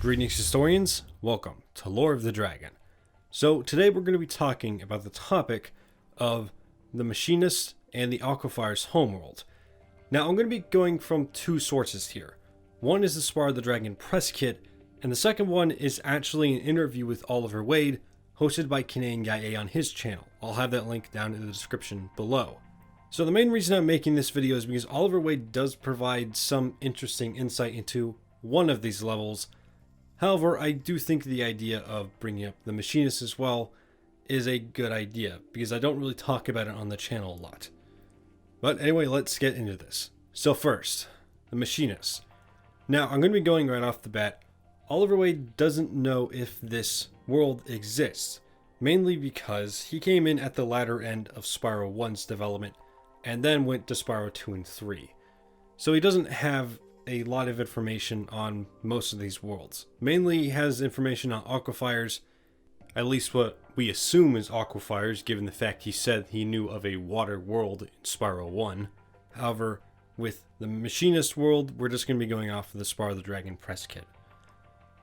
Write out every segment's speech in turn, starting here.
Greetings historians, welcome to Lore of the Dragon. So today we're going to be talking about the topic of the Machinists and the Aquifiers homeworld. Now I'm going to be going from two sources here. One is the Spyro the Dragon press kit, and the second one is actually an interview with Oliver Wade, hosted by Canadian Guy A on his channel. I'll have that link down in the description below. So the main reason I'm making this video is because Oliver Wade does provide some interesting insight into one of these levels. However, I do think the idea of bringing up the Machinists as well is a good idea, because I don't really talk about it on the channel a lot. But anyway, let's get into this. So first, the Machinists. Now, I'm going to be going right off the bat. Oliver Wade doesn't know if this world exists, mainly because he came in at the latter end of Spyro 1's development, and then went to Spyro 2 and 3. So he doesn't have a lot of information on most of these worlds. Mainly he has information on Aquifiers, at least what we assume is Aquifiers, given the fact he said he knew of a water world in Spyro 1. However, with the Machinist world, we're just going to be going off of the Spyro the Dragon press kit.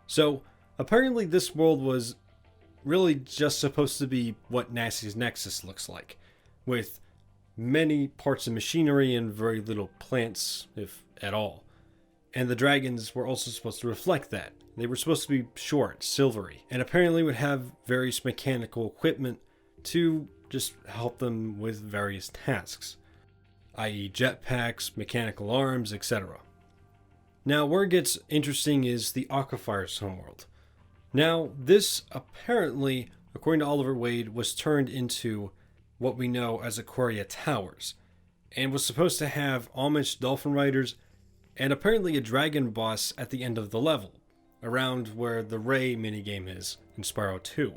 So, apparently this world was really just supposed to be what Nasty's Nexus looks like, with many parts of machinery and very little plants, if at all. And the dragons were also supposed to reflect that. They were supposed to be short, silvery, and apparently would have various mechanical equipment to just help them with various tasks, i.e. jetpacks, mechanical arms, etc. Now, where it gets interesting is the Aquifiers homeworld. Now, this apparently, according to Oliver Wade, was turned into what we know as Aquifiers Towers, and was supposed to have Amish dolphin riders and apparently a dragon boss at the end of the level, around where the Ray minigame is in Spyro 2.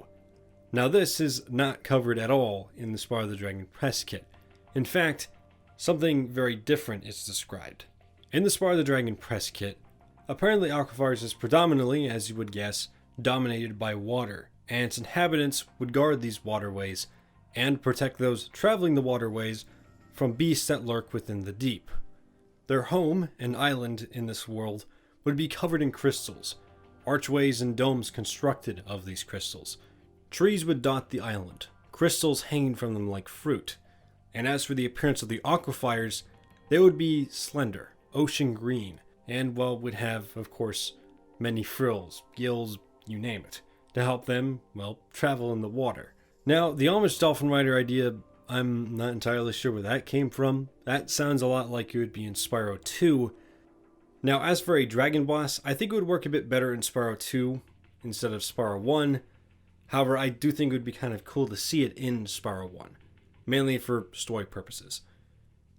Now this is not covered at all in the Spyro the Dragon press kit. In fact, something very different is described. In the Spyro the Dragon press kit, apparently Aquifiers is predominantly, as you would guess, dominated by water, and its inhabitants would guard these waterways and protect those traveling the waterways from beasts that lurk within the deep. Their home, an island in this world, would be covered in crystals, archways and domes constructed of these crystals. Trees would dot the island, crystals hanging from them like fruit. And as for the appearance of the Aquifiers, they would be slender, ocean green, and well, would have, of course, many frills, gills, you name it, to help them, well, travel in the water. Now, the Amish Dolphin Rider idea, I'm not entirely sure where that came from. That sounds a lot like it would be in Spyro 2. Now, as for a dragon boss, I think it would work a bit better in Spyro 2 instead of Spyro 1. However, I do think it would be kind of cool to see it in Spyro 1, mainly for story purposes.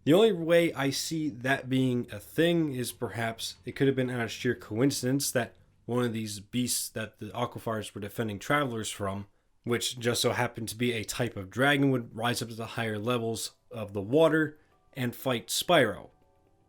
The only way I see that being a thing is perhaps it could have been out of sheer coincidence that one of these beasts that the Aquifiers were defending travelers from, which just so happened to be a type of dragon, would rise up to the higher levels of the water and fight Spyro,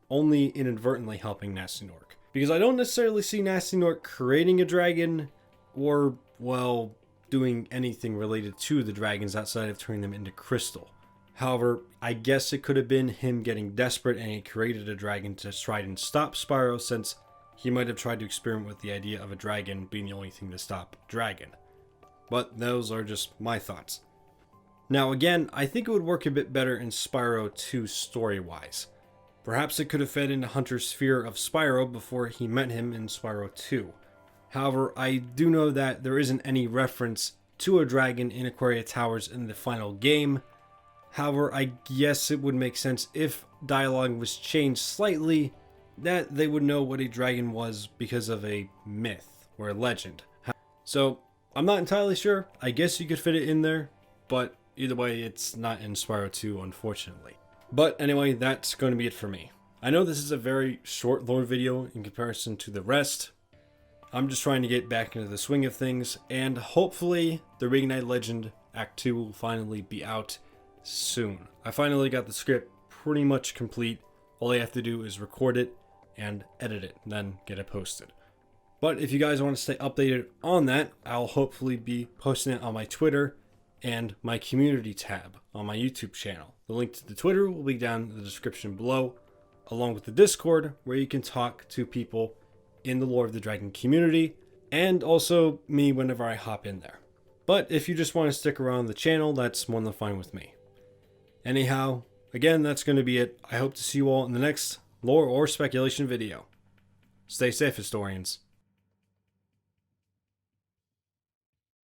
only inadvertently helping Gnasty Gnorc. Because I don't necessarily see Gnasty Gnorc creating a dragon, or, well, doing anything related to the dragons outside of turning them into crystal. However, I guess it could have been him getting desperate and he created a dragon to try and stop Spyro, since he might have tried to experiment with the idea of a dragon being the only thing to stop a dragon. But those are just my thoughts. Now again, I think it would work a bit better in Spyro 2 story-wise. Perhaps it could have fed into Hunter's fear of Spyro before he met him in Spyro 2. However, I do know that there isn't any reference to a dragon in Aquifiers Towers in the final game. However, I guess it would make sense if dialogue was changed slightly, that they would know what a dragon was because of a myth or a legend. So, I'm not entirely sure. I guess you could fit it in there, but either way, it's not in Spyro 2, unfortunately. But anyway, that's going to be it for me. I know this is a very short lore video in comparison to the rest. I'm just trying to get back into the swing of things, and hopefully the Reignite Legend Act 2 will finally be out soon. I finally got the script pretty much complete. All I have to do is record it and edit it, and then get it posted. But if you guys want to stay updated on that, I'll hopefully be posting it on my Twitter and my community tab on my YouTube channel. The link to the Twitter will be down in the description below, along with the Discord, where you can talk to people in the Lore of the Dragon community and also me whenever I hop in there. But if you just want to stick around the channel, that's more than fine with me. Anyhow, again, that's going to be it. I hope to see you all in the next lore or speculation video. Stay safe, historians.